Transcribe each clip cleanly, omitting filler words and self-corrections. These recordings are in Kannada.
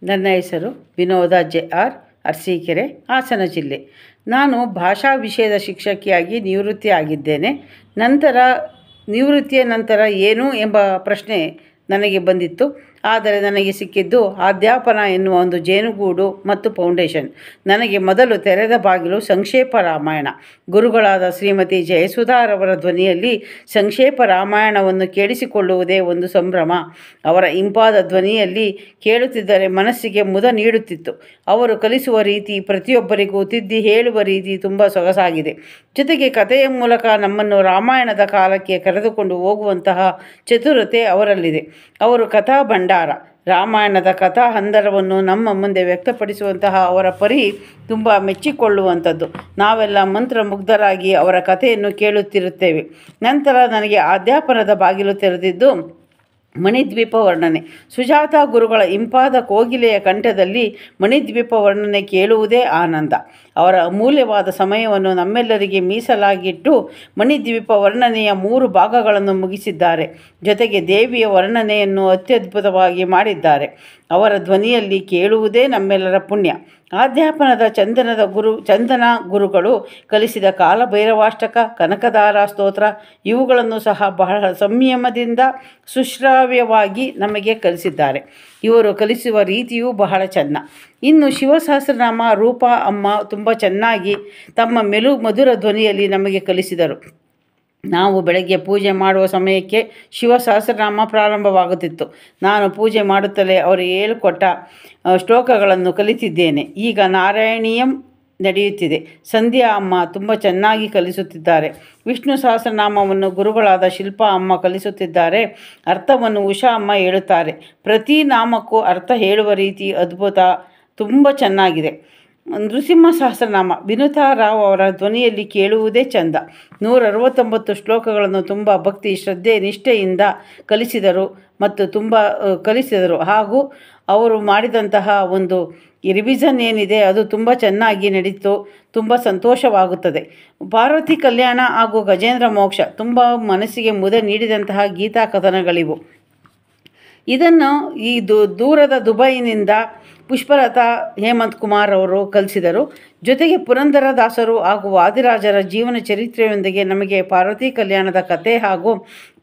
ನನ್ನ ಹೆಸರು ವಿನೋದ ಜೆ.ಆರ್. ಅರಸೀಕೆರೆ, ಹಾಸನ ಜಿಲ್ಲೆ. ನಾನು ಭಾಷಾ ವಿಷಯದ ಶಿಕ್ಷಕಿಯಾಗಿ ನಿವೃತ್ತಿ ಆಗಿದ್ದೇನೆ. ನಿವೃತ್ತಿಯ ನಂತರ ಏನು ಎಂಬ ಪ್ರಶ್ನೆ ನನಗೆ ಬಂದಿತ್ತು. ಆದರೆ ನನಗೆ ಸಿಕ್ಕಿದ್ದು ಅಧ್ಯಾಪನ ಎನ್ನುವ ಒಂದು ಜೇನುಗೂಡು ಮತ್ತು ಫೌಂಡೇಶನ್. ನನಗೆ ಮೊದಲು ತೆರೆದ ಬಾಗಿಲು ಸಂಕ್ಷೇಪ ರಾಮಾಯಣ. ಗುರುಗಳಾದ ಶ್ರೀಮತಿ ಜಯಸುಧಾರವರ ಧ್ವನಿಯಲ್ಲಿ ಸಂಕ್ಷೇಪ ರಾಮಾಯಣವನ್ನು ಕೇಳಿಸಿಕೊಳ್ಳುವುದೇ ಒಂದು ಸಂಭ್ರಮ. ಅವರ ಇಂಪಾದ ಧ್ವನಿಯಲ್ಲಿ ಕೇಳುತ್ತಿದ್ದರೆ ಮನಸ್ಸಿಗೆ ಮುದ ನೀಡುತ್ತಿತ್ತು. ಅವರು ಕಲಿಸುವ ರೀತಿ, ಪ್ರತಿಯೊಬ್ಬರಿಗೂ ತಿದ್ದಿ ಹೇಳುವ ರೀತಿ ತುಂಬ ಸೊಗಸಾಗಿದೆ. ಜೊತೆಗೆ ಕಥೆಯ ಮೂಲಕ ನಮ್ಮನ್ನು ರಾಮಾಯಣದ ಕಾಲಕ್ಕೆ ಕರೆದುಕೊಂಡು ಹೋಗುವಂತಹ ಚತುರತೆ ಅವರಲ್ಲಿದೆ. ಅವರು ಕಥಾ ಭಂಡಾರ. ರಾಮಾಯಣದ ಕಥಾ ಹಂದರವನ್ನು ನಮ್ಮ ಮುಂದೆ ವ್ಯಕ್ತಪಡಿಸುವಂತಹ ಅವರ ಪರಿ ತುಂಬ ಮೆಚ್ಚಿಕೊಳ್ಳುವಂಥದ್ದು. ನಾವೆಲ್ಲ ಮಂತ್ರಮುಗ್ಧರಾಗಿ ಅವರ ಕಥೆಯನ್ನು ಕೇಳುತ್ತಿರುತ್ತೇವೆ. ನಂತರ ನನಗೆ ಅಧ್ಯಾಪನದ ಬಾಗಿಲು ತೆರೆದಿದ್ದು ಮಣಿದ್ವೀಪ ವರ್ಣನೆ. ಸುಜಾತ ಗುರುಗಳ ಇಂಪಾದ ಕೋಗಿಲೆಯ ಕಂಠದಲ್ಲಿ ಮಣಿದ್ವೀಪ ವರ್ಣನೆ ಕೇಳುವುದೇ ಆನಂದ. ಅವರ ಅಮೂಲ್ಯವಾದ ಸಮಯವನ್ನು ನಮ್ಮೆಲ್ಲರಿಗೆ ಮೀಸಲಾಗಿಟ್ಟು ಮಣಿದ್ವೀಪ ವರ್ಣನೆಯ 3 ಭಾಗಗಳನ್ನು ಮುಗಿಸಿದ್ದಾರೆ. ಜೊತೆಗೆ ದೇವಿಯ ವರ್ಣನೆಯನ್ನು ಅತ್ಯದ್ಭುತವಾಗಿ ಮಾಡಿದ್ದಾರೆ. ಅವರ ಧ್ವನಿಯಲ್ಲಿ ಕೇಳುವುದೇ ನಮ್ಮೆಲ್ಲರ ಪುಣ್ಯ. ಅಧ್ಯಾಪನದ ಚಂದನ ಗುರುಗಳು ಕಲಿಸಿದ ಕಾಲಭೈರವಾಷ್ಟಕ, ಕನಕಧಾರಾ ಸ್ತೋತ್ರ ಇವುಗಳನ್ನು ಸಹ ಬಹಳ ಸಂಯಮದಿಂದ ಸುಶ್ರಾವ್ಯವಾಗಿ ನಮಗೆ ಕಲಿಸಿದ್ದಾರೆ. ಇವರು ಕಲಿಸುವ ರೀತಿಯೂ ಬಹಳ ಚೆನ್ನ. ಇನ್ನು ಶಿವಸಹಸ್ರನಾಮ ರೂಪಾ ಅಮ್ಮ ತುಂಬ ಚೆನ್ನಾಗಿ ತಮ್ಮ ಮಧುರ ಧ್ವನಿಯಲ್ಲಿ ನಮಗೆ ಕಲಿಸಿದರು. ನಾವು ಬೆಳಗ್ಗೆ ಪೂಜೆ ಮಾಡುವ ಸಮಯಕ್ಕೆ ಶಿವಸಹಸ್ರನಾಮ ಪ್ರಾರಂಭವಾಗುತ್ತಿತ್ತು. ನಾನು ಪೂಜೆ ಮಾಡುತ್ತಲೇ ಅವರು ಹೇಳಿಕೊಟ್ಟ ಶ್ಲೋಕಗಳನ್ನು ಕಲಿತಿದ್ದೇನೆ. ಈಗ ನಾರಾಯಣೀಯಂ ನಡೆಯುತ್ತಿದೆ. ಸಂಧ್ಯಾ ಅಮ್ಮ ತುಂಬ ಚೆನ್ನಾಗಿ ಕಲಿಸುತ್ತಿದ್ದಾರೆ. ವಿಷ್ಣು ಸಹಸ್ರನಾಮವನ್ನು ಗುರುಗಳಾದ ಶಿಲ್ಪಾ ಅಮ್ಮ ಕಲಿಸುತ್ತಿದ್ದಾರೆ. ಅರ್ಥವನ್ನು ಉಷಾ ಅಮ್ಮ ಹೇಳುತ್ತಾರೆ. ಪ್ರತಿ ನಾಮಕ್ಕೂ ಅರ್ಥ ಹೇಳುವ ರೀತಿ ಅದ್ಭುತ, ತುಂಬ ಚೆನ್ನಾಗಿದೆ. ನೃಸಿಂಹ ಸಹಸ್ರನಾಮ ವಿನುತಾ ರಾವ್ ಅವರ ಧ್ವನಿಯಲ್ಲಿ ಕೇಳುವುದೇ ಚಂದ. 169 ಶ್ಲೋಕಗಳನ್ನು ತುಂಬ ಭಕ್ತಿ, ಶ್ರದ್ಧೆ, ನಿಷ್ಠೆಯಿಂದ ಕಲಿಸಿದರು ಹಾಗೂ ಅವರು ಮಾಡಿದಂತಹ ಒಂದು ರಿವಿಷನ್ ಏನಿದೆ ಅದು ತುಂಬ ಚೆನ್ನಾಗಿ ನಡೀತು. ತುಂಬ ಸಂತೋಷವಾಗುತ್ತದೆ. ಪಾರ್ವತಿ ಕಲ್ಯಾಣ ಹಾಗೂ ಗಜೇಂದ್ರ ಮೋಕ್ಷ ತುಂಬ ಮನಸ್ಸಿಗೆ ಮುದ ನೀಡಿದಂತಹ ಗೀತಾ ಕಥನಗಳಿವು. ಇದನ್ನು ದೂರದ ದುಬೈನಿಂದ ಪುಷ್ಪಲತಾ ಹೇಮಂತ್ ಕುಮಾರ್ ಅವರು ಕಲಿಸಿದರು. ಜೊತೆಗೆ ಪುರಂದರದಾಸರು ಹಾಗೂ ವಾದಿರಾಜರ ಜೀವನ ಚರಿತ್ರೆಯೊಂದಿಗೆ ನಮಗೆ ಪಾರ್ವತಿ ಕಲ್ಯಾಣದ ಕಥೆ ಹಾಗೂ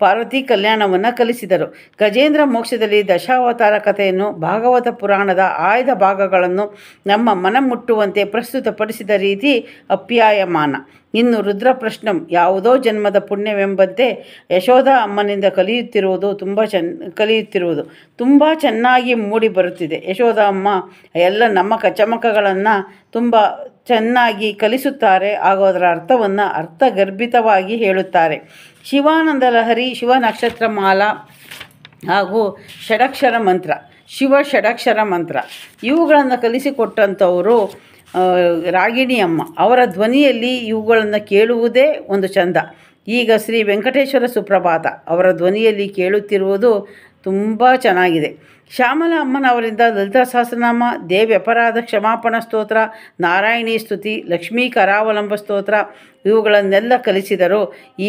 ಪಾರ್ವತಿ ಕಲ್ಯಾಣವನ್ನು ಕಲಿಸಿದರು. ಗಜೇಂದ್ರ ಮೋಕ್ಷದಲ್ಲಿ ದಶಾವತಾರ ಕಥೆಯನ್ನು, ಭಾಗವತ ಪುರಾಣದ ಆಯ್ದ ಭಾಗಗಳನ್ನು ನಮ್ಮ ಮನ ಮುಟ್ಟುವಂತೆ ಪ್ರಸ್ತುತಪಡಿಸಿದ ರೀತಿ ಅಪ್ಯಾಯಮಾನ. ಇನ್ನು ರುದ್ರಪ್ರಶ್ನಂ ಯಾವುದೋ ಜನ್ಮದ ಪುಣ್ಯವೆಂಬಂತೆ ಯಶೋಧ ಅಮ್ಮನಿಂದ ಕಲಿಯುತ್ತಿರುವುದು ತುಂಬ ಚೆನ್ನಾಗಿ ಮೂಡಿ ಬರುತ್ತಿದೆ. ಯಶೋಧ ಅಮ್ಮ ಎಲ್ಲ ನಮ್ಮ ಕಚಮಕಗಳನ್ನು ತುಂಬ ಚೆನ್ನಾಗಿ ಕಲಿಸುತ್ತಾರೆ ಹಾಗೂ ಅದರ ಅರ್ಥವನ್ನು ಅರ್ಥಗರ್ಭಿತವಾಗಿ ಹೇಳುತ್ತಾರೆ. ಶಿವಾನಂದ ಲಹರಿ, ಶಿವ ನಕ್ಷತ್ರ ಮಾಲಾ ಹಾಗೂ ಷಡಕ್ಷರ ಮಂತ್ರ, ಶಿವ ಷಡಕ್ಷರ ಮಂತ್ರ ಇವುಗಳನ್ನು ಕಲಿಸಿಕೊಟ್ಟಂಥವರು ರಾಗಿಣಿ ಅಮ್ಮ. ಅವರ ಧ್ವನಿಯಲ್ಲಿ ಇವುಗಳನ್ನು ಕೇಳುವುದೇ ಒಂದು ಚಂದ. ಈಗ ಶ್ರೀ ವೆಂಕಟೇಶ್ವರ ಸುಪ್ರಭಾತ ಅವರ ಧ್ವನಿಯಲ್ಲಿ ಕೇಳುತ್ತಿರುವುದು ತುಂಬ ಚೆನ್ನಾಗಿದೆ. ಶ್ಯಾಮಲಾ ಅಮ್ಮನವರಿಂದ ಲಲಿತಾ ಸಹಸ್ರನಾಮ, ದೇವಿ ಅಪರಾಧ ಕ್ಷಮಾಪಣಾ ಸ್ತೋತ್ರ, ನಾರಾಯಣಿ ಸ್ತುತಿ, ಲಕ್ಷ್ಮೀ ಕರಾವಲಂಬ ಸ್ತೋತ್ರ ಇವುಗಳನ್ನೆಲ್ಲ ಕಲಿಸಿದರು.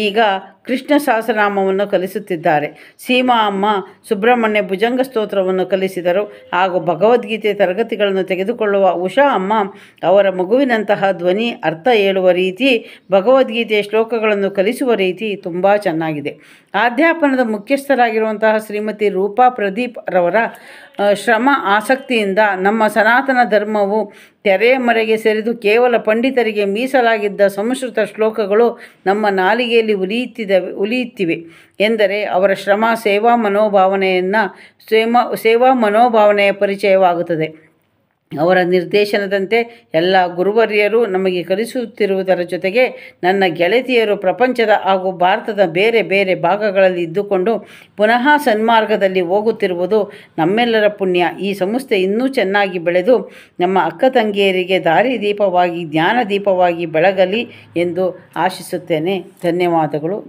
ಈಗ ಕೃಷ್ಣ ಸಹಸ್ರನಾಮವನ್ನು ಕಲಿಸುತ್ತಿದ್ದಾರೆ. ಸೀಮಾ ಅಮ್ಮ ಸುಬ್ರಹ್ಮಣ್ಯ ಭುಜಂಗ ಸ್ತೋತ್ರವನ್ನು ಕಲಿಸಿದರು ಹಾಗೂ ಭಗವದ್ಗೀತೆ ತರಗತಿಗಳನ್ನು ತೆಗೆದುಕೊಳ್ಳುವ ಉಷಾ ಅಮ್ಮ ಅವರ ಮಗುವಿನಂತಹ ಧ್ವನಿ, ಅರ್ಥ ಹೇಳುವ ರೀತಿ, ಭಗವದ್ಗೀತೆಯ ಶ್ಲೋಕಗಳನ್ನು ಕಲಿಸುವ ರೀತಿ ತುಂಬ ಚೆನ್ನಾಗಿದೆ. ಅಧ್ಯಾಪನದ ಮುಖ್ಯಸ್ಥರಾಗಿರುವಂತಹ ಶ್ರೀಮತಿ ರೂಪಾ ಪ್ರದೀಪ್ ರವರ ಶ್ರಮ, ಆಸಕ್ತಿಯಿಂದ ನಮ್ಮ ಸನಾತನ ಧರ್ಮವು ತೆರೆಯ ಮರೆಗೆ ಸೇರಿದು ಕೇವಲ ಪಂಡಿತರಿಗೆ ಮೀಸಲಾಗಿದ್ದ ಸಂಸ್ಕೃತ ಶ್ಲೋಕಗಳು ನಮ್ಮ ನಾಲಿಗೆಯಲ್ಲಿ ಉಲಿಯುತ್ತಿವೆ ಎಂದರೆ ಅವರ ಶ್ರಮ, ಸೇವಾ ಮನೋಭಾವನೆಯ ಪರಿಚಯವಾಗುತ್ತದೆ. ಅವರ ನಿರ್ದೇಶನದಂತೆ ಎಲ್ಲ ಗುರುವರ್ಯರು ನಮಗೆ ಕಲಿಸುತ್ತಿರುವುದರ ಜೊತೆಗೆ ನನ್ನ ಗೆಳತಿಯರು ಪ್ರಪಂಚದ ಹಾಗೂ ಭಾರತದ ಬೇರೆ ಬೇರೆ ಭಾಗಗಳಲ್ಲಿ ಇದ್ದುಕೊಂಡು ಪುನಃ ಸನ್ಮಾರ್ಗದಲ್ಲಿ ಹೋಗುತ್ತಿರುವುದು ನಮ್ಮೆಲ್ಲರ ಪುಣ್ಯ. ಈ ಸಂಸ್ಥೆ ಇನ್ನೂ ಚೆನ್ನಾಗಿ ಬೆಳೆದು ನಮ್ಮ ಅಕ್ಕ ತಂಗಿಯರಿಗೆ ದಾರಿದೀಪವಾಗಿ, ಜ್ಞಾನದೀಪವಾಗಿ ಬೆಳಗಲಿ ಎಂದು ಆಶಿಸುತ್ತೇನೆ. ಧನ್ಯವಾದಗಳು.